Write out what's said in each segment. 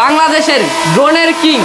বাংলাদেশের ড্রোনের কিং,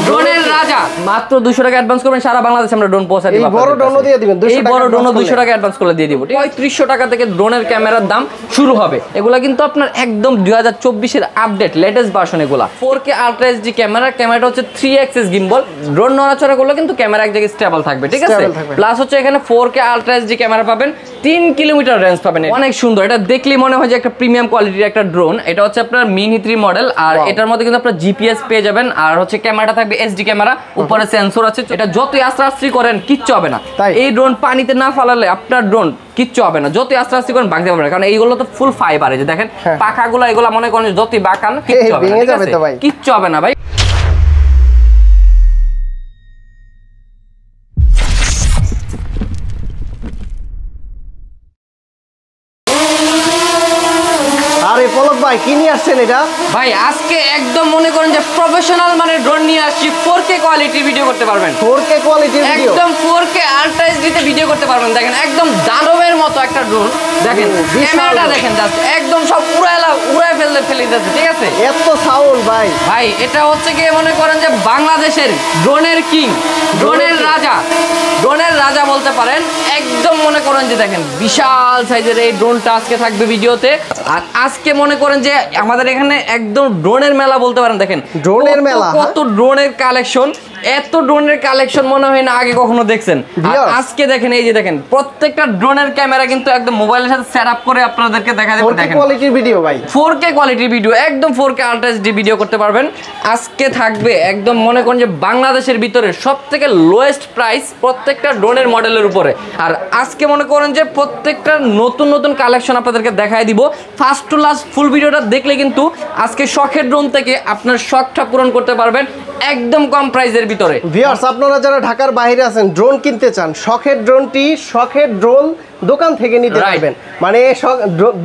ড্রোনের রাজা। মাত্র 200 টাকা অ্যাডভান্স করবেন, সারা বাংলাদেশে আমরা ড্রোন পৌঁছে দিব। এই বড় ড্রোনও দিয়ে দিবেন 200 টাকা। এই বড় ড্রোনও 200 টাকা অ্যাডভান্স করে দিয়ে দিব। ঠিক আছে, 300 টাকা থেকে ড্রোনের ক্যামেরার দাম শুরু হবে। এগুলা কিন্তু আপনার একদম 2024 এর আপডেট লেটেস্ট ভার্সন। এগুলা 4K আলট্রা এইচডি ক্যামেরা, ক্যামেরাটা হচ্ছে 3 অ্যাক্সিস গিম্বল। ড্রোন নড়াচড়া করলে কিন্তু ক্যামেরা এক জায়গায় স্টেবল থাকবে। ঠিক আছে, প্লাস হচ্ছে এখানে 4K আলট্রা এইচডি ক্যামেরা পাবেন, 3 কিলোমিটার রেঞ্জ পাবেন। অনেক সুন্দর, এটা দেখলেই মনে হয় যে একটা প্রিমিয়াম কোয়ালিটির একটা ড্রোন। এটা হচ্ছে আপনার মিনি 3 মডেল, আর এটার মধ্যে কিন্তু আপনার জিপিএস পেয়ে যাবেন, আর হচ্ছে ক্যামেরাটা থাকবে এইচডি ক্যামেরা, উপরে সেন্সর আছে। এটা যতই আস্তে করেন কিচ্ছু হবে না। এই ড্রোন পানিতে না ফালালে আপনার ড্রোন কিচ্ছু হবে না, যতই আস্তে করেন ভাঙতে পারবে না, কারণ এইগুলো তো ফুল ফাইবার। এই যে দেখেন পাখাগুলো, এগুলো মনে করেন যতই বাঁকান কিচ্ছু হবে না, কিচ্ছু হবে না ভাই। আরে পলক ভাই কি নিয়ে আসছেন এটা? ভাই আজকে একদম মনে করেন যে প্রফেশনাল মানে ড্রোন নিয়ে আসছি। 4K কোয়ালিটির ভিডিও করতে পারবেন, 4K কোয়ালিটির ভিডিও, একদম 4K আলট্রা এইচডিতে ভিডিও করতে পারবেন। দেখেন একদম দানবের মতো একটা ড্রোন। দেখেন ক্যামেরাটা দেখেন, জাস্ট একদম সব উড়ায় ফেলে দিতেছে। ঠিক আছে, এত সাউন্ড ভাই। ভাই এটা হচ্ছে কি মনে করেন যে বাংলাদেশের ড্রোনের কিং, ড্রোনের রাজা, ড্রোনের রাজা বলতে পারেন। একদম মনে করেন যে দেখেন বিশাল সাইজের এই ড্রোনটা আজকে থাকবে ভিডিওতে। আর আজকে মনে করেন যে আমাদের এখানে একদম ড্রোনের মেলা বলতে পারেন। দেখেন ড্রোনের মেলা, কত ড্রোনের কালেকশন, এত ড্রোনের কালেকশন মনে হয় না আগে কখনো দেখছেন। আজকে দেখেন, এই যে দেখেন প্রত্যেকটা ড্রোনের ক্যামেরা কিন্তু একদম মোবাইলের সাথে সেটআপ করে আপনাদেরকে দেখা যাবে। দেখেন 4K কোয়ালিটির ভিডিও ভাই, 4K কোয়ালিটির ভিডিও, একদম 4K আলট্রা এইচডি ভিডিও করতে পারবেন। আজকে থাকবে একদম মনে করেন যে বাংলাদেশের ভিতরে সবথেকে লোয়েস্ট প্রাইস প্রত্যেকটা ড্রোনের মডেলের উপরে। আর আজকে মনে করেন যে প্রত্যেকটা নতুন কালেকশন আপনাদেরকে দেখায় দিব। ফার্স্ট টু লাস্ট ফুল ভিডিওটা দেখলে কিন্তু আজকে শখের ড্রোন থেকে আপনার শখটা পূরণ করতে পারবেন একদম কম প্রাইসের ভিতরে। ভিউয়ার্স, আপনারা যারা ঢাকার বাইরে আছেন, ড্রোন কিনতে চান, শখের ড্রোনটি শখের ড্রোন দোকান থেকে নিতে পারবেন। মানে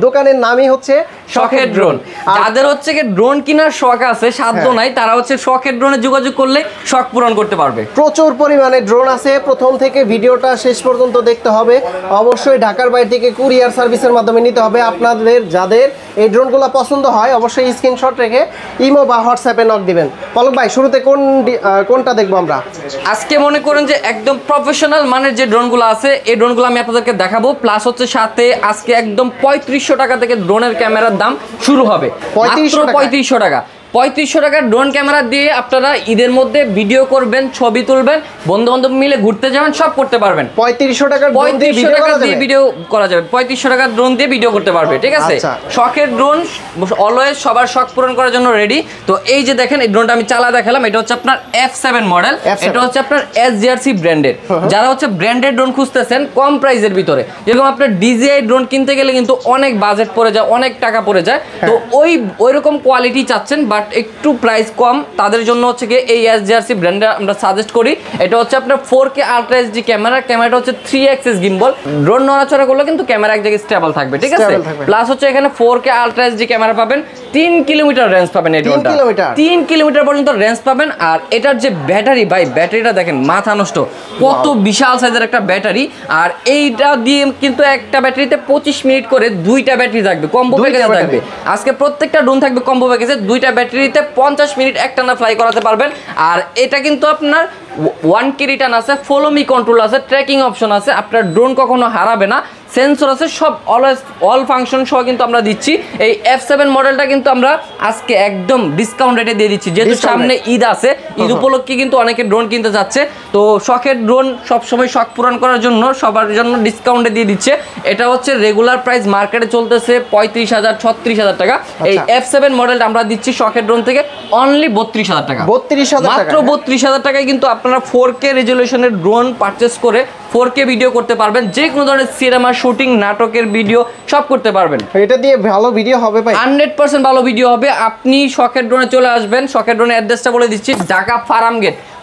দোকানের নামই হচ্ছে শখের ড্রোন। যাদের হচ্ছে কি ড্রোন কেনার শখ আছে, সাধ্য নাই, তারা হচ্ছে শখের ড্রোনে যোগাযোগ করলে শখ পূরণ করতে পারবে। প্রচুর পরিমাণে ড্রোন আছে, প্রথম থেকে ভিডিওটা শেষ পর্যন্ত দেখতে হবে। অবশ্যই ঢাকার বাইরে থেকে কুরিয়ার সার্ভিসের মাধ্যমে নিতে হবে। আপনাদের যাদের এই ড্রোনগুলো পছন্দ হয় অবশ্যই স্ক্রিনশট রেখে ইমো বা হোয়াটসঅ্যাপে নক দিবেন। পলক ভাই, শুরুতে কোনটা দেখবো আমরা? আজকে মনে করেন যে একদম প্রফেশনাল মানের যে ড্রোনগুলো আছে, এই ড্রোনগুলো আমি আপনাদেরকে দেখাবো। প্লাস হচ্ছে সাথে আজকে একদম 3500 টাকা থেকে ড্রোনের ক্যামেরার দাম শুরু হবে। 3500 টাকা, 3500 টাকার ড্রোন ক্যামেরা দিয়ে আপনারা ঈদের মধ্যে ভিডিও করবেন, ছবি তুলবেন, বন্ধু বান্ধব মিলে ঘুরতে যাবেন, সব করতে পারবেন। 3500 টাকার ভিডিও করা যাবে, 3500 টাকার ড্রোন দিয়ে ভিডিও করতে পারবে। ঠিক আছে, শখের ড্রোন অলওয়েজ সবার শখ পূরণ করার জন্য রেডি। তো এই যে দেখেন এই ড্রোনটা আমি চালা দেখালাম, এটা হচ্ছে আপনার F7 মডেল। এটা হচ্ছে আপনার SGRC ব্র্যান্ডের। যারা হচ্ছে ব্র্যান্ডেড ড্রোন খুঁজতেছেন কম প্রাইসের ভিতরে, যেরকম আপনার DJI ড্রোন কিনতে গেলে কিন্তু অনেক বাজেট পড়ে যায়, অনেক টাকা পড়ে যায়। তো ওই রকম কোয়ালিটি চাচ্ছেন বাট একটু প্রাইস কম, তাদের জন্য হচ্ছে কি এই SGRC ব্র্যান্ডটা আমরা সাজেস্ট করি। এটা হচ্ছে আপনার 4K আলট্রা এইচডি ক্যামেরা, ক্যামেরাটা হচ্ছে 3 অ্যাক্সিস গিম্বল। ড্রোন নড়াচড়া করলে কিন্তু ক্যামেরা এক জায়গায় স্টেবল থাকবে। ঠিক আছে, প্লাস হচ্ছে এখানে 4K আলট্রা এইচডি ক্যামেরা পাবেন, 3 কিলোমিটার রেঞ্জ পাবেন। এই ড্রোনটা 3 কিলোমিটার পর্যন্ত রেঞ্জ পাবেন। আর এটার যে ব্যাটারি, ভাই ব্যাটারিটা দেখেন মাথা নষ্ট, কত বিশাল সাইজের একটা ব্যাটারি। আর এইটা দিয়ে কিন্তু একটা ব্যাটারিতে 25 মিনিট করে 2টা ব্যাটারি থাকবে, কম্বো প্যাকেজে থাকবে। আজকে প্রত্যেকটা ড্রোন থাকবে কম্বো প্যাকেজে, 2টা ব্যাটারিতে 50 মিনিট একটানা ফ্লাই করাতে পারবেন। আর এটা কিন্তু আপনার 1K রিটার্ন আছে, ফলো মি কন্ট্রোল আছে, ট্র্যাকিং অপশন আছে, আপনার ড্রোন কখনো হারাবে না, সেন্সর আছে, সব অল ফাংশন সহ কিন্তু আমরা দিচ্ছি। এই F7 মডেলটা কিন্তু আমরা আজকে একদম ডিসকাউন্ট রেটে দিয়ে দিচ্ছি, যেহেতু সামনে ঈদ আছে, ঈদ উপলক্ষে কিন্তু অনেকে ড্রোন কিনতে যাচ্ছে। তো শখের ড্রোন সবসময় শখ পূরণ করার জন্য সবার জন্য ডিসকাউন্টে দিয়ে দিচ্ছে। এটা হচ্ছে রেগুলার প্রাইস মার্কেটে চলতেছে 35,000 36,000 টাকা। এই F7 মডেলটা আমরা দিচ্ছি শখের ড্রোন থেকে অনলি 32,000 টাকা, মাত্র 32,000 টাকায় কিন্তু আপনারা 4K রেজলিউশনের ড্রোন পারচেস করে 4K ভিডিও করতে পারবেন। যে কোনো ধরনের সিনেমা শুটিং, নাটকের ভিডিও সব করতে পারবেন। এটা দিয়ে ভালো ভিডিও হবে ভাই, 100% ভালো ভিডিও হবে। আপনি শখের ড্রোনে চলে আসবেন, শখের ড্রোনের অ্যাড্রেসটা বলে দিচ্ছি, ঢাকা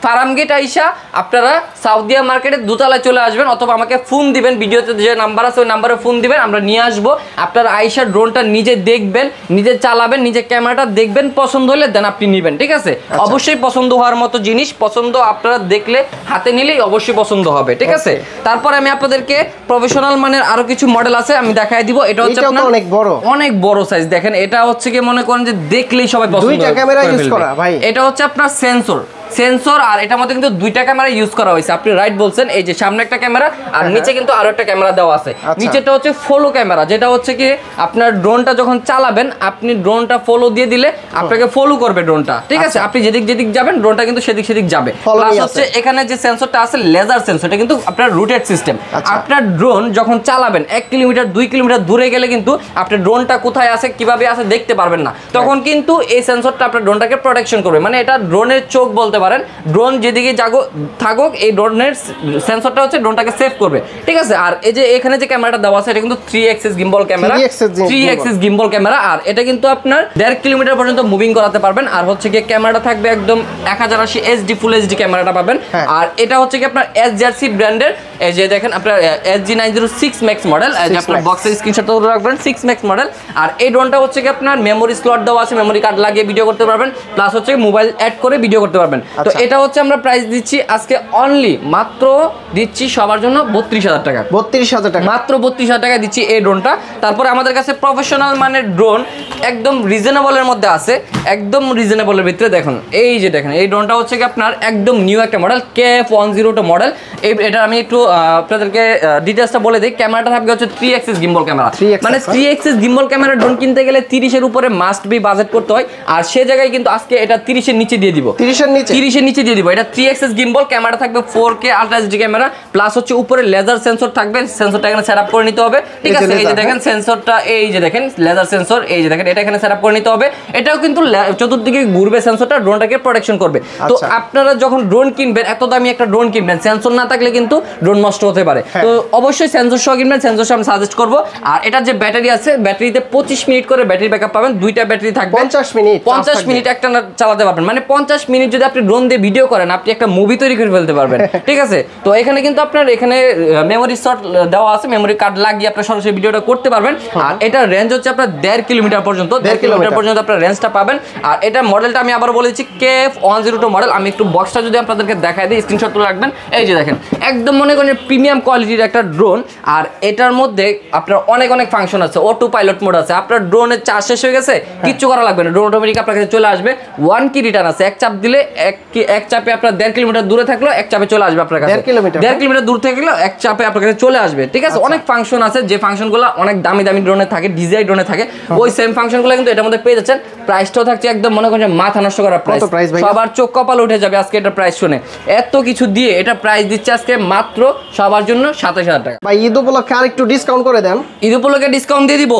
ফার্মগেট আইসা আপনারা সাউদিয়া মার্কেটের দোতলায় চলে আসবেন, অথবা আমাকে ফোন দিবেন, ভিডিওতে যে নাম্বার আছে ওই নাম্বারে ফোন দিবেন, আমরা নিয়ে আসবো। আপনারা আইসা ড্রোনটা নিজে দেখবেন, নিজে চালাবেন, নিজে ক্যামেরাটা দেখবেন, পছন্দ হলে দেন আপনি নেবেন। ঠিক আছে, অবশ্যই পছন্দ হওয়ার মতো জিনিস, পছন্দ আপনারা দেখলে হাতে নিলেই অবশ্যই পছন্দ হবে। ঠিক আছে, তারপর আমি আপনাদেরকে প্রফেশনাল মানের আরো কিছু মডেল আছে, আমি দেখাই দিব। এটা হচ্ছে আপনার অনেক বড় সাইজ, দেখেন এটা হচ্ছে কি মনে করেন যে দেখলেই সবাই পছন্দ দুইটা ক্যামেরা ইউজ করা ভাই। এটা হচ্ছে আপনার সেন্সর আর এটার মধ্যে কিন্তু দুইটা ক্যামেরা ইউজ করা হয়েছে। আপনি রাইট বলছেন, এই যে সামনে একটা ক্যামেরা আর নিচে কিন্তু আরো একটা ক্যামেরা দেওয়া আছে। নিচেটা হচ্ছে ফলো ক্যামেরা, যেটা হচ্ছে কি আপনার ড্রোনটা যখন চালাবেন আপনি ড্রোনটা ফলো দিয়ে দিলে আপনাকে ফলো করবে ড্রোনটা, ঠিক আছে? আপনি যেদিক যাবেন ড্রোনটা কিন্তু সেদিক যাবে। প্লাস হচ্ছে এখানে যে সেন্সরটা আছে লেজার সেন্সর, এটা কিন্তু আপনার রুটেড সিস্টেম। আপনার ড্রোন যখন চালাবেন 1 কিলোমিটার 2 কিলোমিটার দূরে গেলে কিন্তু আপনি ড্রোনটা কোথায় আছে কিভাবে আছে দেখতে পারবেন না, তখন কিন্তু এই সেন্সরটা আপনার ড্রোনটাকে প্রোটেকশন করবে। মানে এটা ড্রোনের চোখ বলতে পারেন। ড্রোন যেদিকে থাকুক এই ড্রোনের সেন্সরটা হচ্ছে ড্রোনটাকে সেভ করবে, ঠিক আছে? আর এই যে এখানে যে ক্যামেরাটা দেওয়া আছে এটা কিন্তু 3 axis gimbal camera, 3 axis gimbal camera. আর এটা কিন্তু আপনার 1.5 কিলোমিটার পর্যন্ত মুভিং করাতে পারবেন। আর হচ্ছে কি ক্যামেরাটা থাকবে একদম 1080 HD ফুল HD ক্যামেরাটা পাবেন। আর এটা হচ্ছে কি আপনার SJRC ব্র্যান্ডের, এই যে দেখেন আপনার SG906 ম্যাক্স মডেল, এই যে আপনার বক্সের স্ক্রিনশট তুলে রাখবেন 6 ম্যাক্স মডেল। আর এই ড্রোনটা হচ্ছে কি আপনার মেমোরি স্লট দেওয়া আছে, মেমোরি কার্ড লাগিয়ে ভিডিও করতে পারবেন, প্লাস হচ্ছে মোবাইল অ্যাড করে ভিডিও করতে পারবেন। তো এটা হচ্ছে আমরা প্রাইস দিচ্ছি আজকে অনলি মাত্র দিচ্ছি সবার জন্য 32,000 টাকা। 32,000 টাকা, মাত্র 32,000 টাকা দিচ্ছি এই ড্রোনটা। তারপরে আমাদের কাছে প্রফেশনাল মানের ড্রোন একদম রিজনেবলের মধ্যে আছে, একদম রিজনেবলের ভিতরে। দেখুন এই যে দেখেন এই ড্রোনটা হচ্ছে কি আপনার একদম নিউ একটা মডেল, KF102 মডেল। এটা আমি একটু আপনাদেরকে ডিটেইলসটা বলে দিই। ক্যামেরাটা থাকবে হচ্ছে 3 অ্যাক্সিস গিম্বল ক্যামেরা, মানে 3 অ্যাক্সিস গিম্বল ক্যামেরা ড্রোন কিনতে গেলে 30 এর উপরে মাস্ট বি বাজেট করতে হয়। আর সে জায়গায় কিন্তু আজকে এটা 30 এর নিচে দিয়ে দিব, 30 এর নিচে দিয়ে দিব। এটা 3 অ্যাক্সিস গিম্বল ক্যামেরা থাকবে, 4K ultra HD camera, plus হচ্ছে উপরে লেজার সেন্সর থাকবে। সেন্সরটা এখানে সেটআপ করে নিতে হবে, ঠিক আছে? এই যে দেখেন সেন্সরটা, এই যে দেখেন লেজার সেন্সর, এই যে দেখেন এটা এখানে সেটআপ করে নিতে হবে। এটাও কিন্তু চতুর্দিকে ঘুরবে সেন্সরটা, ড্রোনটাকে প্রোটেকশন করবে। তো আপনারা যখন ড্রোন কিনবেন, এত দামি একটা ড্রোন কিনবেন, সেন্সর না থাকলে কিন্তু ড্রোন নষ্ট হতে পারে। তো অবশ্যই সেন্সর সহ কিনবেন, সেন্সর সহ আমি সাজেস্ট করব। আর এটার যে ব্যাটারি আছে, ব্যাটারিতে 25 মিনিট করে ব্যাটারি ব্যাকআপ পাবেন। দুইটা ব্যাটারি থাকবে, 50 মিনিট একটা চালাতে পারবেন। মানে 50 মিনিট যদি আপনি ড্রোন দিয়ে ভিডিও করেন, আপনি একটা মুভি তৈরি করে ফেলতে পারবেন, ঠিক আছে? তো এখানে কিন্তু আপনার এখানে মেমোরি স্লট দেওয়া আছে, মেমোরি কার্ড লাগিয়ে আপনার সরাসরি ভিডিওটা করতে পারবেন। আর এটার রেঞ্জ হচ্ছে আপনার 1.5 কিলোমিটার পর্যন্ত, 1.5 কিলোমিটার পর্যন্ত আপনার রেঞ্জটা পাবেন। আর এটা মডেলটা আমি আবার বলে দিচ্ছি KF102 মডেল। আমি একটু বক্সটা যদি আপনাদেরকে দেখাই দিই, স্ক্রিনশট তুলে রাখবেন। এই যে দেখেন একদম মনে করেন প্রিমিয়াম কোয়ালিটির একটা ড্রোন। আর এটার মধ্যে আপনার অনেক ফাংশন আছে, অটো পাইলট মোড আছে। আপনার ড্রোনের চার্জ শেষ হয়ে গেছে, কিচ্ছু করা লাগবে না, ড্রোন অটোমেটিক আপনার কাছে চলে আসবে। 1 কি রিটার্ন আছে, এক চাপ দিলে এক চাপে আপনার 1.5 কিলোমিটার দূরে থাকলো এক চাপে চলে আসবে আপনার কাছে। 1.5 কিলোমিটার দূর থেকে গেলে এক চাপে আপনার কাছে চলে আসবে, ঠিক আছে? অনেক ফাংশন আছে, যে ফাংশনগুলো অনেক দামি ড্রোনে থাকে, ডিজিআই ড্রোনে থাকে, ওই সেম ফাংশনগুলো কিন্তু এটার মধ্যে পেয়ে যাচ্ছেন। প্রাইসটাও থাকছে একদম মনে করেন মাথা নষ্ট করা প্রাইস, সবার চোখ কপাল উঠে যাবে আজকে এটা প্রাইস শুনে। এত কিছু দিয়ে এটা প্রাইস দিচ্ছে আজকে মাত্র সবার জন্য 27,000 টাকা। ভাই ঈদ উপলক্ষে আর একটু ডিসকাউন্ট করে দেন। ঈদ উপলক্ষে ডিসকাউন্ট দিয়ে দিব।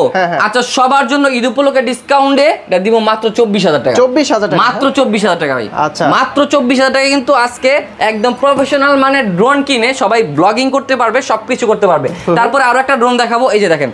আচ্ছা সবার জন্য ঈদ উপলক্ষে ডিসকাউন্টে এটা দিব মাত্র 24,000 টাকা। 24,000 টাকা, মাত্র 24,000 টাকা ভাই। আচ্ছা মাত্র 24,000 টাকা কিন্তু আজকে একদম প্রফেশনাল মানে ড্রোন কিনে সবাই ব্লগিং করতে পারবে, সবকিছু করতে পারবে। তারপরে আরো একটা ড্রোন দেখাবো, এই যে দেখেন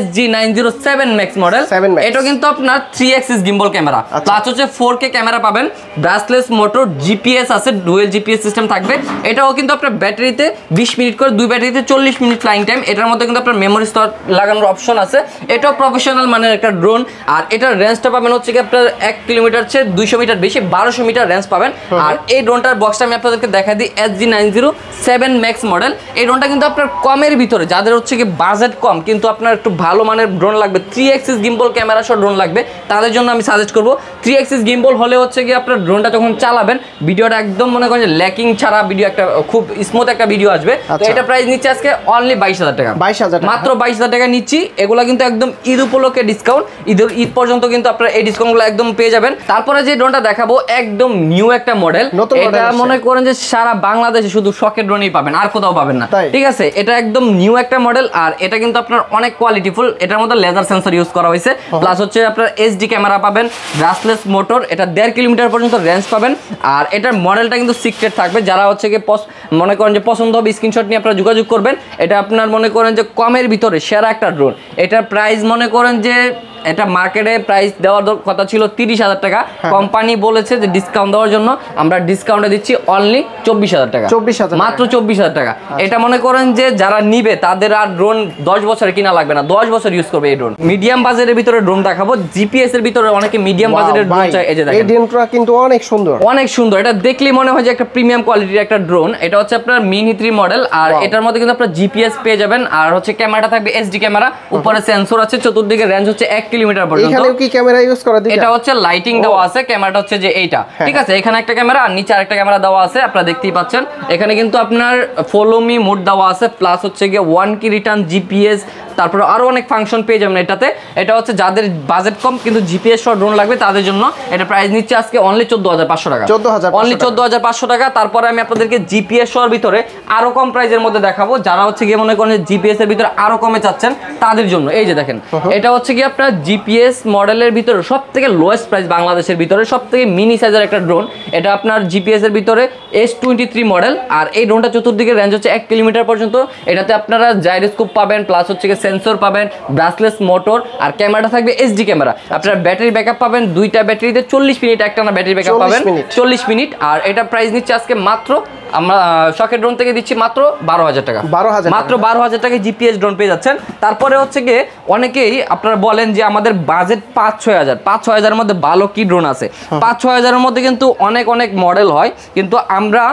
SG907 ম্যাক্স মডেল। এটা কিন্তু আপনার 3 অ্যাক্সিস গিম্বল ক্যামেরা, প্লাস হচ্ছে 4K ক্যামেরা পাবেন, ব্রাসলেস মোটর, জিপিএস আছে, ডুয়েল জিপিএস সিস্টেম থাকবে। এটাও কিন্তু আপনার ব্যাটারিতে 20 মিনিট করে, দুই ব্যাটারিতে 40 মিনিট ফ্লাইং টাইম। এটার মধ্যে কিন্তু আপনার মেমোরি স্লট লাগানোর অপশন আছে। এটাও প্রফেশনাল মানের একটা ড্রোন। আর এটার রেঞ্জটা পাবেন হচ্ছে কি আপনার 1 কিলোমিটার চেয়ে 200 মিটার বেশি, 1200 মিটার রেঞ্জ পাবেন। আর এই ড্রোনটার বক্সটা আমি আপনাদেরকে দেখা দিই, SG907 ম্যাক্স মডেল। এই ড্রোনটা কিন্তু আপনার কমের ভিতরে, যাদের হচ্ছে কি বাজেট কম কিন্তু আপনার একটু ভালো মানের ড্রোন লাগবে, 3 অ্যাক্সিস গিম্বল ক্যামেরা সহ ড্রোন লাগবে, তাদের জন্য আমি সাজেস্ট করবো। 3 অ্যাক্সিস গিম্বল হলে হচ্ছে কি আপনার ড্রোনটা যখন চালাবেন ভিডিওটা একদম মনে করেন ল্যাকিং ছাড়া ভিডিও, একটা খুব স্মুথ একটা ভিডিও আসবে। তো এটা প্রাইস নিচ্ছে আজকে অনলি 22,000 টাকা, 22,000 মাত্র 22,000 টাকা নিচ্ছি। এগুলা কিন্তু একদম ঈদ উপলক্ষে ডিসকাউন্ট, ঈদ পর্যন্ত কিন্তু আপনারা এই ডিসকাউন্টগুলো একদম পেয়ে যাবেন। তারপরে যে ড্রোনটা দেখাবো একদম নিউ একটা মডেল, এটা মনে করেন যে সারা বাংলাদেশে শুধু শখের ড্রোনই পাবেন, আর কোথাও পাবেন না, ঠিক আছে? এটা একদম নিউ একটা মডেল। আর এটা কিন্তু আপনার অনেক কোয়ালিটিফুল, এটার মধ্যে লেজার সেন্সর ইউজ করা হয়েছে, প্লাস হচ্ছে আপনার এইচডি ক্যামেরা পাবেন, ব্রাসলেস মোটর, এটা 1.5 কিলোমিটার পর্যন্ত রেঞ্জ পাবেন। আর এটার মডেলটা কিন্তু সিক্রেট থাকবে, যারা হচ্ছে কি মনে করেন যে পছন্দ হবে স্ক্রিনশট নিয়ে আপনারা যোগাযোগ করবেন। এটা আপনার মনে করেন যে কমের ভিতরে সেরা একটা ড্রোন। এটার প্রাইস মনে করেন যে এটা মার্কেটে প্রাইস দেওয়ার কথা ছিল 30,000 টাকা, কোম্পানি বলেছে যে ডিসকাউন্ট দেওয়ার জন্য আমরা ডিসকাউন্টে দিচ্ছি অনলি 24,000 টাকা, 24,000 মাত্র 24,000 টাকা। এটা মনে করেন যে যারা নিবে তাদের আর ড্রোন 10 বছরে কিনা লাগবে না, 10 বছর ইউজ করবে এই ড্রোন। মিডিয়াম বাজেটের ভিতরে ড্রোন দেখাবো, জিপিএস এর ভিতরে অনেকে মিডিয়াম বাজেটের ড্রোন চায়। এই যে দেখেন এই ড্রোনটা কিন্তু অনেক সুন্দর, অনেক সুন্দর, এটা দেখলেই মনে হয় যে একটা প্রিমিয়াম কোয়ালিটির একটা ড্রোন। এটা হচ্ছে আপনার মিনি 3 মডেল, আর এটার মধ্যে কিন্তু আপনার জিপিএস পেয়ে যাবেন, আর হচ্ছে ক্যামেরাটা থাকবে এসডি ক্যামেরা, উপরে সেন্সর আছে, চতুর্দিকে রেঞ্জ হচ্ছে 1 কিলোমিটার পর্যন্ত। এখানেও কি ক্যামেরা ইউজ করা দিবেন? এটা হচ্ছে লাইটিং দেওয়া আছে, ক্যামেরাটা হচ্ছে যে এইটা, ঠিক আছে। এখানে একটা ক্যামেরা আর নিচে আরেকটা ক্যামেরা দেওয়া আছে, আপনারা দেখতেই পাচ্ছেন। এখানে কিন্তু আপনার ফলো মি মোড দেওয়া আছে, প্লাস হচ্ছে গিয়ে 1 কি রিটার্ন জিপিএস, তারপরে আরো অনেক ফাংশন পেয়ে যাবেন এটাতে। এটা হচ্ছে যাদের বাজেট কম কিন্তু জিপিএস সহ ড্রোন লাগবে তাদের জন্য এটা প্রাইস নিচ্ছে আজকে অনলি 14,500 টাকা, অনলি 14,500 টাকা। তারপরে আমি আপনাদেরকে জিপিএস সহ ভিতরে আরো কম প্রাইসের মধ্যে দেখাবো, যারা হচ্ছে গিয়ে মনে করেন জিপিএস এর ভিতরে আরো কমে চাচ্ছেন তাদের জন্য। এই যে দেখেন, এটা হচ্ছে কি আপনার জিপিএস মডেলের ভিতরে সবথেকে লোয়েস্ট প্রাইস বাংলাদেশের ভিতরে, সবথেকে মিনি সাইজের একটা ড্রোন। এটা আপনার জিপিএস এর ভিতরে S23 মডেল, আর এই ড্রোনটা চতুর্দিকে রেঞ্জ হচ্ছে 1 কিলোমিটার পর্যন্ত। এটাতে আপনারা জাইরোস্কোপ পাবেন, প্লাস হচ্ছে কি সেন্সর পাবেন, ব্রাসলেস মোটর, আর ক্যামেরাটা থাকবে এসডি ক্যামেরা। আপনারা ব্যাটারি ব্যাকআপ পাবেন, দুইটা ব্যাটারিতে 40 মিনিট একটানা ব্যাটারি ব্যাকআপ পাবেন, 40 মিনিট। আর এটা প্রাইস নিচ্ছে আজকে মাত্র, আমরা শখের ড্রোন থেকে দিচ্ছি মাত্র 12,000 টাকা, মাত্র 12,000 টাকায় জিপিএস ড্রোন পেয়ে যাচ্ছেন। তারপরে হচ্ছে গিয়ে অনেকেই আপনারা বলেন যে আমাদের বাজেট 5-6 হাজার, 5-6 হাজারের মধ্যে ভালো কি ড্রোন আছে? 5-6 হাজারের মধ্যে কিন্তু অনেক অনেক মডেল হয়, কিন্তু আমরা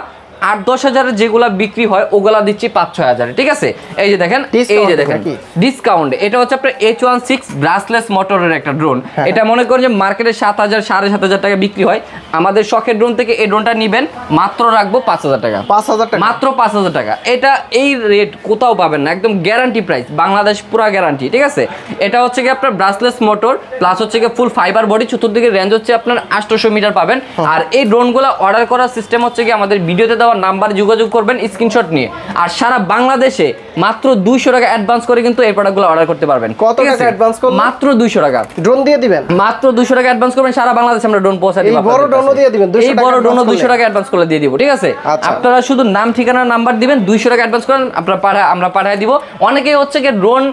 8-10 হাজারের যেগুলা বিক্রি হয় ওগুলা দিচ্ছি 5-6 হাজারে, ঠিক আছে। এই যে দেখেন, এই যে দেখেন ডিসকাউন্ট, এটা হচ্ছে আপনার H16 ব্রাসলেস মোটরের একটা ড্রোন। এটা মনে করেন যে মার্কেটে 7,000 7,500 টাকা বিক্রি হয়, আমাদের শখের ড্রোন থেকে এই ড্রোনটা নিবেন মাত্র রাখবো 5,000 টাকা, 5,000 টাকা, মাত্র 5,000 টাকা। এটা এই রেট কোথাও পাবেন না, একদম গ্যারান্টি প্রাইস, বাংলাদেশ পুরা গ্যারান্টি, ঠিক আছে। এটা হচ্ছে কি আপনার ব্রাসলেস মোটর, প্লাস হচ্ছে কি ফুল ফাইবার বডি, চতুর্দিকে রেঞ্জ হচ্ছে আপনার 800 মিটার পাবেন। আর এই ড্রোনগুলো অর্ডার করার সিস্টেম হচ্ছে কি আমাদের ভিডিওতে নাম্বার যোগাযোগ করবেন স্ক্রিনশট নিয়ে, আর সারা বাংলাদেশে মাত্র 200 টাকা অ্যাডভান্স করে কিন্তু এই প্রোডাক্টগুলো অর্ডার করতে পারবেন। কত টাকা অ্যাডভান্স করবেন? মাত্র 200 টাকা ড্রোন দিয়ে দিবেন, মাত্র 200 টাকা অ্যাডভান্স করবেন, সারা বাংলাদেশে আমরা ড্রোন পৌঁছে দিব। এই বড় ড্রোনও দিয়ে দিবেন, 200 টাকা, এই বড় ড্রোনও 200 টাকা অ্যাডভান্স করে দিয়ে দিব, ঠিক আছে। আপনারা শুধু নাম ঠিকানা নাম্বার দিবেন, 200 টাকা অ্যাডভান্স করেন, আপনারা আমরা পাঠিয়ে দিব। অনেকেই হচ্ছে কি ড্রোন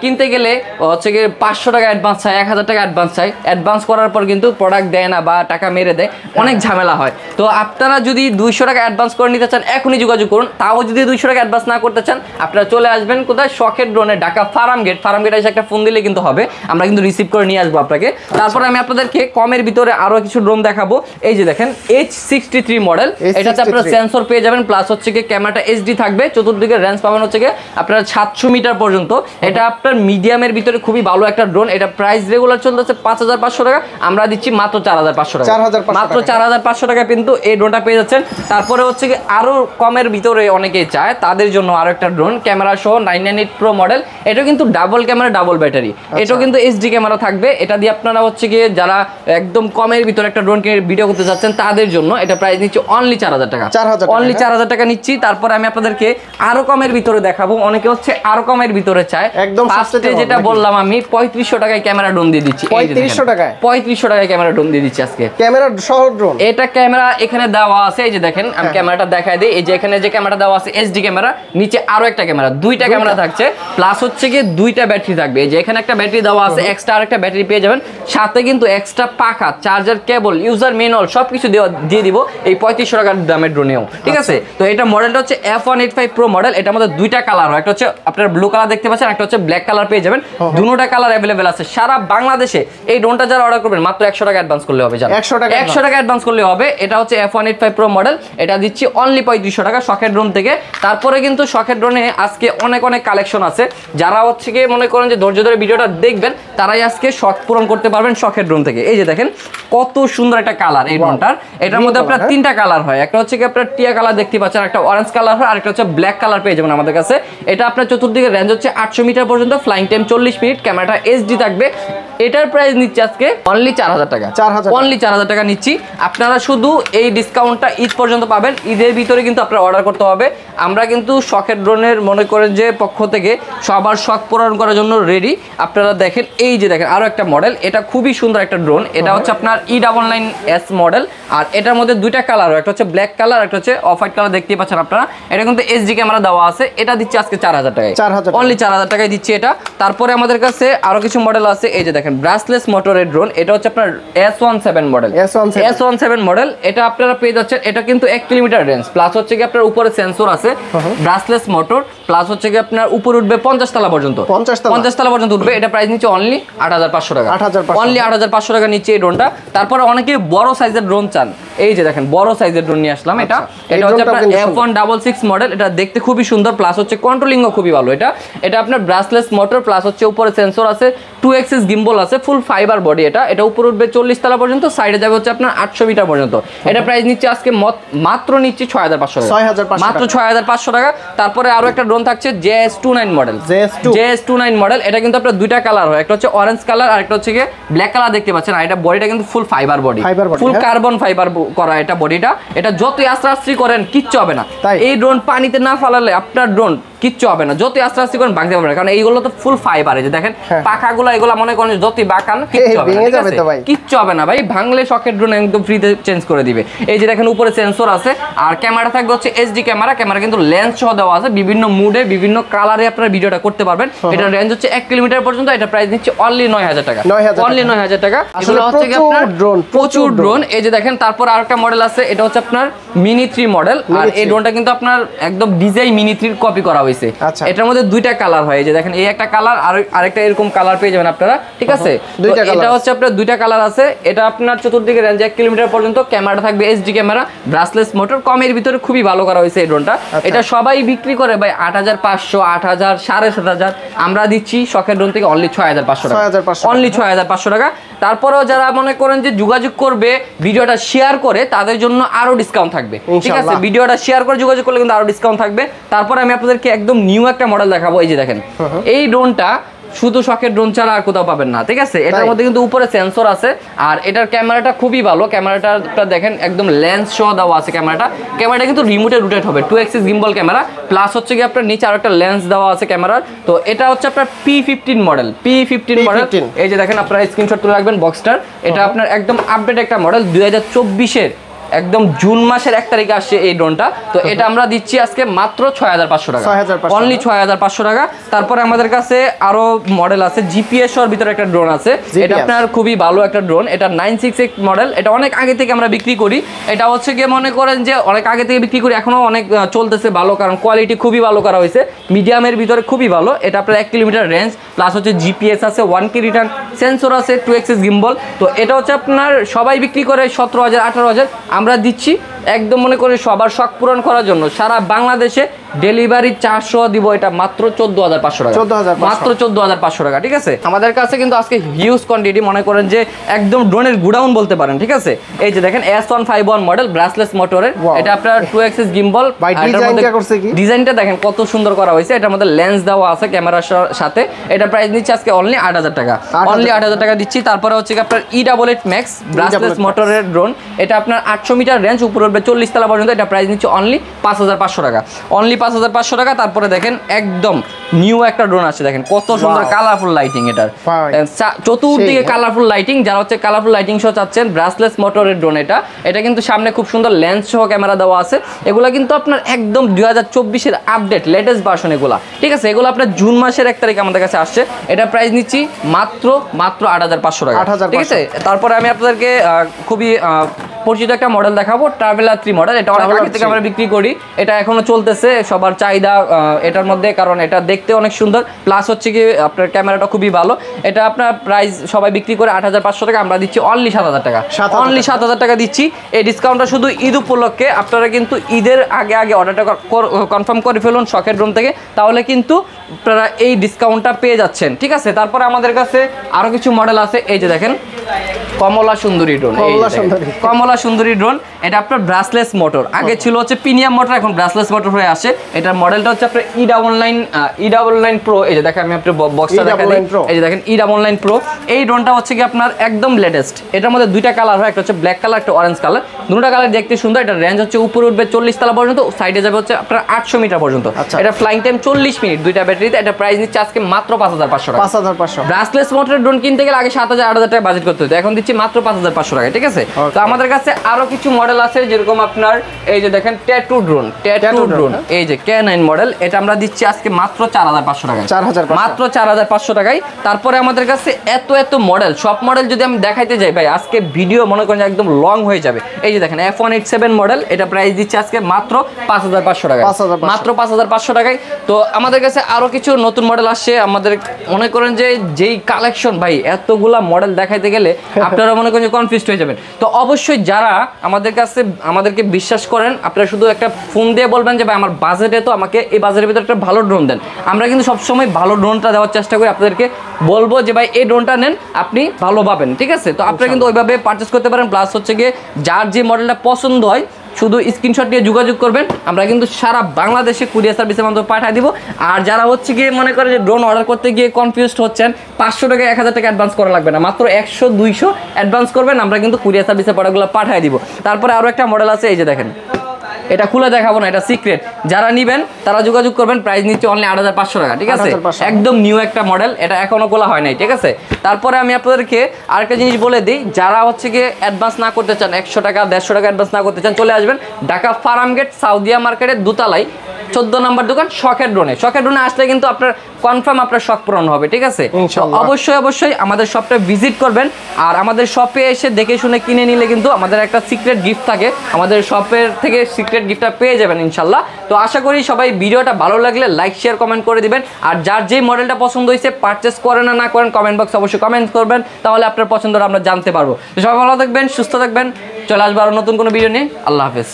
কিনতে গেলে হচ্ছে কি 500 টাকা অ্যাডভান্স চাই, 1000 টাকা অ্যাডভান্স চাই, অ্যাডভান্স করার পর কিন্তু প্রোডাক্ট দেয় না বা টাকা মেরে দেয়, অনেক ঝামেলা হয়। তো আপনারা যদি 200 টাকা অ্যাডভান্স করে নিতে চান এখনই যোগাযোগ করুন। তাও যদি 200 টাকা অ্যাডভান্স না করতে চান আপনারা চলে আসবেন কোথায়, শখের ড্রোনে ঢাকা ফার্ম গেট এসে একটা ফোন দিলে কিন্তু হবে, আমরা কিন্তু রিসিভ করে নিয়ে আসবো আপনাকে। তারপরে আমি আপনাদেরকে কমের ভিতরে আরো কিছু ড্রোন দেখাবো। এই যে দেখেন H63 মডেল, এটাতে আপনারা সেন্সর পেয়ে যাবেন, প্লাস হচ্ছে কি ক্যামেরাটা এইচডি থাকবে, চতুর্দিকে রেঞ্জ পাবেন হচ্ছে কি আপনারা 700 মিটার পর্যন্ত। এটা আপনার মিডিয়ামের ভিতরে খুবই ভালো একটা ড্রোন। এটা প্রাইস রেগুলার চলতেছে 5,500 টাকা, আমরা দিচ্ছি মাত্র 4,500 টাকা, মাত্র 4,500 টাকা কিন্তু এই ড্রোনটা পেয়ে যাচ্ছেন। তারপরে হচ্ছে কি আরো কমের ভিতরে অনেকেই চায় তাদের জন্য আরো একটা ড্রোন ক্যামেরা সহ 998 প্রো মডেল। এটা কিন্তু ডাবল ক্যামেরা ডাবল ব্যাটারি, এটাও কিন্তু এইচডি ক্যামেরা থাকবে। এটা দিয়ে আপনারা হচ্ছে গিয়ে যারা একদম কমের ভিতরে একটা ড্রোন কিনে ভিডিও করতে যাচ্ছেন তাদের জন্য এটা প্রাইস নিচ্ছে অনলি 4,000 টাকা, অনলি 4,000 টাকা নিচ্ছি। তারপরে আমি আপনাদেরকে আরো কমের ভিতরে দেখাবো, অনেকে হচ্ছে আরো কমের ভিতরে চায়। একদম ফার্স্টে যেটা বললাম আমি 3500 টাকায় ক্যামেরা ড্রোন দিয়ে দিচ্ছি, 3500 টাকায় ক্যামেরা ড্রোন দিয়ে দিচ্ছি আজকে, ক্যামেরা সহ ড্রোন। এটা ক্যামেরা এখানে দেওয়া আছে, এই যে দেখেন আমি ক্যামেরাটা দেখাই দিই। এই যে এখানে যে ক্যামেরা দেওয়া আছে এইচডি ক্যামেরা, নিচে আরো একটা ক্যামেরা, দুইটা ক্যামেরা থাকছে, প্লাস হচ্ছে কি দুইটা ব্যাটারি থাকবে। এই যে এখানে একটা ব্যাটারি দেওয়া আছে, এক্সট্রা আরেকটা ব্যাটারি পেয়ে যাবেন, সাথে কিন্তু এক্সট্রা পাখা, চার্জার কেবল, ইউজার ম্যানুয়াল সবকিছু দিয়ে দিব এই 3500 টাকার দামের ড্রোনেও, ঠিক আছে। তো এটা মডেলটা হচ্ছে F185 প্রো মডেল। এটার মধ্যে দুইটা কালার হয়, একটা হচ্ছে আপনার ব্লু কালার দেখতে পাচ্ছেন, একটা হচ্ছে ব্ল্যাক কালার পেয়ে যাবেন, দুটোটা কালার অ্যাভেলেবেল আছে সারা বাংলাদেশে। এই ড্রোনটা যারা অর্ডার করবেন মাত্র 100 টাকা অ্যাডভান্স করলে হবে, 100 টাকা অ্যাডভান্স করলে হবে। এটা হচ্ছে F185 প্রো মডেল, এটা দিচ্ছি অনলি 3500 টাকা শখের ড্রোন থেকে। তারপরে কিন্তু শখের ড্রোনে আজকে অনেক অনেক কালেকশন আছে, যারা হচ্ছে কি মনে করেন যে ধৈর্য ধরে ভিডিওটা দেখবেন তারাই আজকে শখ পূরণ করতে পারবেন শখের ড্রোন থেকে। এই যে দেখেন কত সুন্দর একটা কালার এই ড্রোনটার। এটার মধ্যে আপনার তিনটা কালার হয়, একটা হচ্ছে কি আপনার টিয়া কালার দেখতে পাচ্ছেন, একটা অরেঞ্জ কালার হয়, আর একটা হচ্ছে ব্ল্যাক কালার পেয়ে যাবেন আমাদের কাছে। এটা আপনার চতুর্দিকে রেঞ্জ হচ্ছে 800 মিটার পর্যন্ত, ফ্লাইং টাইম 40 মিনিট, ক্যামেরাটা এইচডি থাকবে। এটার প্রাইস নিচ্ছে আজকে অনলি 4,000 টাকা, অনলি 4,000 টাকা নিচ্ছি। আপনারা শুধু এই ডিসকাউন্টটা ঈদ পর্যন্ত পাবেন, ঈদ ঈদের ভিতরে কিন্তু আপনারা অর্ডার করতে হবে। আমরা কিন্তু শখের ড্রোনের মনে করেন যে পক্ষ থেকে সবার শখ পূরণ করার জন্য রেডি। আপনারা দেখেন এই যে দেখেন আরো একটা মডেল, এটা খুবই সুন্দর একটা ড্রোন। এটা হচ্ছে আপনার E99S মডেল, আর এটার মধ্যে দুইটা কালার, একটা হচ্ছে ব্ল্যাক কালার, একটা হচ্ছে অফ হোয়াইট কালার দেখতেই পাচ্ছেন আপনারা। এটা কিন্তু HD ক্যামেরা দেওয়া আছে। এটা দিচ্ছে আজকে 4000 টাকায়, অনলি 4000 টাকায় দিচ্ছি এটা। তারপরে আমাদের কাছে আরো কিছু মডেল আছে, এই যে দেখেন ব্রাসলেস মোটরের ড্রোন। এটা হচ্ছে আপনার S17 মডেল, S17 মডেল। এটা আপনারা পেয়ে যাচ্ছেন, এটা কিন্তু 1 কিলোমিটার রেঞ্জ, প্লাস হচ্ছে কি আপনার উপরে সেন্সর আছে, ব্রাসলেস মোটর, প্লাস হচ্ছে কি আপনার উপরে উঠবে 50 তলা পর্যন্ত, 50 তলা পর্যন্ত উঠবে। এটা প্রাইস নিচ্ছে অনলি 8500 টাকা, অনলি 8500 টাকা নিচ্ছে এই ড্রোনটা। তারপরে অনেকে বড় সাইজের ড্রোন চান, এই যে দেখেন বড় সাইজের ড্রোন নিয়ে আসলাম। এটা হচ্ছে আপনার F166 মডেল। এটা দেখতে খুবই সুন্দর, প্লাস হচ্ছে কন্ট্রোলিংও খুবই ভালো। এটা আপনার ব্রাসলেস মোটর, প্লাস হচ্ছে উপরে সেন্সর আছে, 2 এক্সিস গিম্বল আছে, ফুল ফাইবার বডি। এটা উপরে উঠবে 40 তলা পর্যন্ত, সাইডে যাবে হচ্ছে আপনার 800 মিটার পর্যন্ত। এটা প্রাইস নিচ্ছে আজকে মাত্র নিচ্ছে 6500 টাকা, মাত্র 6500 টাকা। তারপরে আরো একটা ড্রোন থাকছে JS29 মডেল, JS29 মডেল। এটা কিন্তু আপনার দুইটা কালার হয়, একটা হচ্ছে অরেঞ্জ কালার আর একটা হচ্ছে কি ব্ল্যাক কালার দেখতে পাচ্ছেন। আর এটা বডিটা কিন্তু ফুল ফাইবার বডি, ফুল কার্বন ফাইবার করা এটা বডিটা। এটা যতই আস্তে করেন কিচ্ছু হবে না। এই ড্রোন পানিতে না ফালালে আপনার ড্রোন কিচ্ছু হবে না, যতই আস্তে করেন ভাঙতে পারবে না, কারণ এইগুলো তো ফুল ফাইবার। এই যে দেখেন পাখাগুলো, এগুলো মনে করেন যতই বাঁকান কিচ্ছু হবে না, কিচ্ছু হবে না ভাই। ভাঙলে শখের ড্রোন একদম ফ্রিতে চেঞ্জ করে দিবে। এই যে দেখেন উপরে সেন্সর আছে, আর ক্যামেরা থাকবে হচ্ছে HD ক্যামেরা। ক্যামেরা কিন্তু লেন্স সহ দেওয়া আছে, বিভিন্ন মুডে বিভিন্ন কালারে আপনারা ভিডিওটা করতে পারবেন। এটার রেঞ্জ হচ্ছে 1 কিলোমিটার পর্যন্ত। এটা প্রাইস নিচ্ছে অনলি 9000 টাকা, অনলি 9000 টাকা। আসলে হচ্ছে কি আপনার প্রচুর ড্রোন। এই যে দেখেন তারপর আরেকটা মডেল আছে, এটা হচ্ছে আপনার মিনি 3 মডেল। আর এই ড্রোনটা কিন্তু আপনার একদম ডিজাই মিনি 3 কপি করা হয়েছে। এটার মধ্যে দুইটা কালার হয়, এই যে দেখেন এই একটা কালার আর আরেকটা এরকম কালার পেয়ে যাবেন আপনারা, ঠিক আছে। এটা হচ্ছে আপনার দুইটা কালার আছে। এটা আপনার চতুর্দিকে রেঞ্জ 1 কিলোমিটার পর্যন্ত। ক্যামেরা থাকবে HD ক্যামেরা, ব্রাসলেস মোটর, কমের ভিতরে খুবই ভালো করা হয়েছে এই ড্রোনটা। এটা সবাই বিক্রি করে ভাই 8500, 8000, 7500। আমরা দিচ্ছি শখের ড্রোন থেকে অনলি 6500 টাকা, অনলি 6500 টাকা। তারপরেও যারা মনে করেন যে যোগাযোগ করবে, ভিডিওটা শেয়ার করে, তাদের জন্য আরো ডিসকাউন্ট থাকবে, ঠিক আছে। ভিডিওটা শেয়ার করে যোগাযোগ করলে কিন্তু আরো ডিসকাউন্ট থাকবে। তারপরে আমি আপনাদেরকে একদম নিউ একটা মডেল দেখাবো। এই যে দেখেন এই ড্রোনটা শুধু শখের ড্রোন ছাড়া আর কোথাও পাবেন না, ঠিক আছে। এটার মধ্যে কিন্তু উপরে সেন্সর আছে, আর এটার ক্যামেরাটা খুবই ভালো। ক্যামেরাটা দেখেন একদম লেন্স সহ দেওয়া আছে। ক্যামেরাটা কিন্তু রিমোটে রোটেট হবে, 2 এক্সিস গিম্বল ক্যামেরা, প্লাস হচ্ছে কি আপনার নিচে আরেকটা লেন্স দেওয়া আছে ক্যামেরার। তো এটা হচ্ছে আপনার P15 মডেল, P15 মডেল। এই যে দেখেন আপনারা স্ক্রিনশট তুলে রাখবেন বক্সটার। এটা আপনার একদম আপডেট একটা মডেল, 2024-এর একদম জুন মাসের 1 তারিখে আসছে এই ড্রোনটা। তো এটা আমরা দিচ্ছি আজকে মাত্র 6500 টাকা, অনলি 6500 টাকা। তারপরে আমাদের কাছে আরো মডেল আছে, GPS এর ভিতরে একটা ড্রোন আছে। এটা আপনার খুবই ভালো একটা ড্রোন। এটা 968 মডেল। এটা অনেক আগে থেকে আমরা বিক্রি করি। এটা হচ্ছে গিয়ে মনে করেন যে অনেক আগে থেকে বিক্রি করি, এখনো অনেক চলতেছে ভালো, কারণ কোয়ালিটি খুবই ভালো করা হয়েছে, মিডিয়ামের ভিতরে খুবই ভালো। এটা আপনার 1 কিলোমিটার রেঞ্জ, প্লাস হচ্ছে GPS আছে, 1K রিটার্ন, সেন্সর আছে, 2 এক্সিস গিম্বল। তো এটা হচ্ছে আপনার সবাই বিক্রি করে 17000, 18000, আমরা দিচ্ছি একদম মনে করে সবার শখ পূরণ করার জন্য সারা বাংলাদেশে ডেলিভারি 400 দিব। এটা মাত্র 14500 টাকা, মাত্র 14500 টাকা, ঠিক আছে। আমাদের কাছে কিন্তু আজকে হিউজ কোয়ান্টিটি, মনে করেন যে একদম ড্রোনের গুডাউন বলতে পারেন, ঠিক আছে। এই যে দেখেন S151 মডেল, ব্রাসলেস মোটরের। এটা আপনার 2 এক্সিস গিম্বল। ডিজাইনটা দেখেন কত সুন্দর করা হয়েছে। এটার মধ্যে লেন্স দেওয়া আছে ক্যামেরার সাথে। এটা প্রাইস নিচ্ছে আজকে অনলি 8000 টাকা, অনলি 8000 টাকা দিচ্ছি। তারপরে হচ্ছে আপনার E88 ম্যাক্স ব্রাসলেস মোটরের ড্রোন। এটা আপনার 800 মিটার রেঞ্জ, উপরে 40 তলা পর্যন্ত। এটা প্রাইস নিচ্ছে অনলি 5500 টাকা, অনলি 5500 টাকা। তারপরে দেখেন একদম নিউ একটা ড্রোন আছে, দেখেন কত সুন্দর কালারফুল লাইটিং। এটার চতুর্দিকে কালারফুল লাইটিং। যারা হচ্ছে কালারফুল লাইটিং সহ চাচ্ছেন, ব্রাসলেস মোটরের ড্রোন। এটা কিন্তু সামনে খুব সুন্দর লেন্স সহ ক্যামেরা দেওয়া আছে। এগুলা কিন্তু আপনার একদম 2024-এর আপডেট লেটেস্ট ভার্সন এগুলা, ঠিক আছে। এগুলো আপনার জুন মাসের 1 তারিখ আমাদের কাছে আসছে। এটা প্রাইস নিচ্ছি মাত্র 8500 টাকা, ঠিক আছে। তারপরে আমি আপনাদেরকে খুবই পরিচিত একটা মডেল দেখাবো, ট্রাভেলার 3 মডেল। এটা অনেক আগে থেকে আমরা বিক্রি করি, এটা এখনো চলতেছে, সবার চাহিদা এটার মধ্যে, কারণ এটা দেখতে অনেক সুন্দর, প্লাস হচ্ছে কি আপনার ক্যামেরাটা খুবই ভালো। এটা আপনার প্রাইস সবাই বিক্রি করে 8500 টাকা, আমরা দিচ্ছি অনলি 7000 টাকা, অনলি 7000 টাকা দিচ্ছি। এই ডিসকাউন্টটা শুধু ঈদ উপলক্ষে। আপনারা কিন্তু ঈদের আগে অর্ডারটা কনফার্ম করে ফেলুন শখের ড্রোন থেকে, তাহলে কিন্তু আপনারা এই ডিসকাউন্টটা পেয়ে যাচ্ছেন, ঠিক আছে। তারপরে আমাদের কাছে আরো কিছু মডেল আছে। এই যে দেখেন কমলা সুন্দরী ড্রোন, কমলা সুন্দরী ড্রোন, এটা আপনার ব্রাসলেস মোটর। আগে ছিল হচ্ছে প্রিমিয়াম মোটর, এখন ব্রাসলেস মোটর হয়ে আসে। এটার মডেলটা হচ্ছে আপনার E99 Pro। এই যে দেখেন আমি আপনার বক্সটা দেখাই দিই, এই যে দেখেন E99 Pro। এই ড্রোনটা হচ্ছে কি আপনার একদম লেটেস্ট। এটার মধ্যে দুইটা কালার হয়, একটা হচ্ছে ব্ল্যাক কালার, একটা অরেঞ্জ কালার। দুটো কালার দেখতে সুন্দর। এটা রেঞ্জ হচ্ছে উপরে উঠবে 40 তলা পর্যন্ত, সাইডে যাবে হচ্ছে আপনার 800 মিটার পর্যন্ত। এটা ফ্লাইং টাইম 40 মিনিট, দুইটা ব্যাটারিতে। এটা প্রাইস নিচ্ছে আজকে মাত্র 5500 টাকা। 5500। ব্রাসলেস মোটরের ড্রোন কিনতে গেলে আগে 7000-8000 টাকা বাজেট করতে হতো, এখন দিচ্ছি মাত্র 5500 টাকা, ঠিক আছে? তো আমাদের কাছে আরো কিছু মডেল আছে, যেরকম আপনার এই যে দেখেন ট্যাটু ড্রোন, এই যে K9 মডেল। এটা আমরা দিচ্ছি আজকে মাত্র 4500 টাকায়, মাত্র 4500 টাকায়। তারপরে আমাদের কাছে এত মডেল, সব মডেল যদি আমি দেখাইতে যাই ভাই আজকে ভিডিও মনে করেন একদম লং হয়ে যাবে। এই যে দেখেন F187 মডেল, এটা প্রাইস দিচ্ছে আজকে মাত্র 5500 টাকায়, মাত্র 5500 টাকায়। তো আমাদের কাছে আরো কিছু নতুন মডেল আসছে। আমাদের মনে করেন যে যেই কালেকশন ভাই, এতগুলা মডেল দেখাইতে গেলে আপনারা মনে করেন কনফিউজড হয়ে যাবেন। তো অবশ্যই যারা আমাদেরকে বিশ্বাস করেন, আপনারা শুধু একটা ফোন দিয়ে বলবেন যে ভাই আমার বাজেটে তো আমাকে এই বাজেটের ভিতরে একটা ভালো ড্রোন দেন। আমরা কিন্তু সবসময় ভালো ড্রোনটা দেওয়ার চেষ্টা করি, আপনাদেরকে বলবো যে ভাই এই ড্রোনটা নেন, আপনি ভালো পাবেন, ঠিক আছে? তো আপনারা কিন্তু ওইভাবে পারচেস করতে পারেন। প্লাস হচ্ছে গিয়ে যার যে মডেলটা পছন্দ হয় শুধু স্ক্রিনশট নিয়ে যোগাযোগ করবেন, আমরা কিন্তু সারা বাংলাদেশে কুরিয়ার সার্ভিসের মাধ্যমে পাঠিয়ে দিব। আর যারা হচ্ছে গিয়ে মনে করেন যে ড্রোন অর্ডার করতে গিয়ে কনফিউজড হচ্ছেন, 500 টাকা 1000 টাকা অ্যাডভান্স করা লাগবে না, মাত্র 100-200 অ্যাডভান্স করবেন, আমরা কিন্তু কুরিয়ার সার্ভিসে প্রোডাক্টগুলো পাঠিয়ে দিব। তারপরে আরও একটা মডেল আছে, এই যে দেখেন, এটা খুলে দেখাবো না, এটা সিক্রেট। যারা নেবেন তারা যোগাযোগ করবেন, প্রাইস নিচ্ছে অনলি 8500 টাকা, ঠিক আছে? একদম নিউ একটা মডেল, এটা এখনো খোলা হয় নাই, ঠিক আছে? তারপরে আমি আপনাদেরকে আরেকটা জিনিস বলে দিই, যারা হচ্ছে গিয়ে অ্যাডভান্স না করতে চান, 100 টাকা 150 টাকা অ্যাডভান্স না করতে চান, চলে আসবেন ঢাকা ফার্ম গেট সাউদিয়া মার্কেটের দোতলায় 14 নম্বর দোকান শখের ড্রোনে। শখের ড্রোনে আসলে কিন্তু আপনার কনফার্ম আপনার শখ পূরণ হবে, ঠিক আছে? অবশ্যই আমাদের শপটা ভিজিট করবেন। আর আমাদের শপে এসে দেখে শুনে কিনে নিলে কিন্তু আমাদের একটা সিক্রেট গিফট থাকে, আমাদের শপের থেকে সিক্রেট গিফটটা পেয়ে যাবেন ইনশাল্লাহ। তো আশা করি সবাই ভিডিওটা ভালো লাগলে লাইক শেয়ার কমেন্ট করে দিবেন। আর যার যেই মডেলটা পছন্দ হয়েছে পারচেস করেন না করেন কমেন্ট বক্সে অবশ্যই কমেন্ট করবেন, তাহলে আপনার পছন্দটা আমরা জানতে পারবো। তো সবাই ভালো থাকবেন, সুস্থ থাকবেন, চলে আসবো আরও নতুন কোনো ভিডিও নিয়ে। আল্লাহ হাফেজ।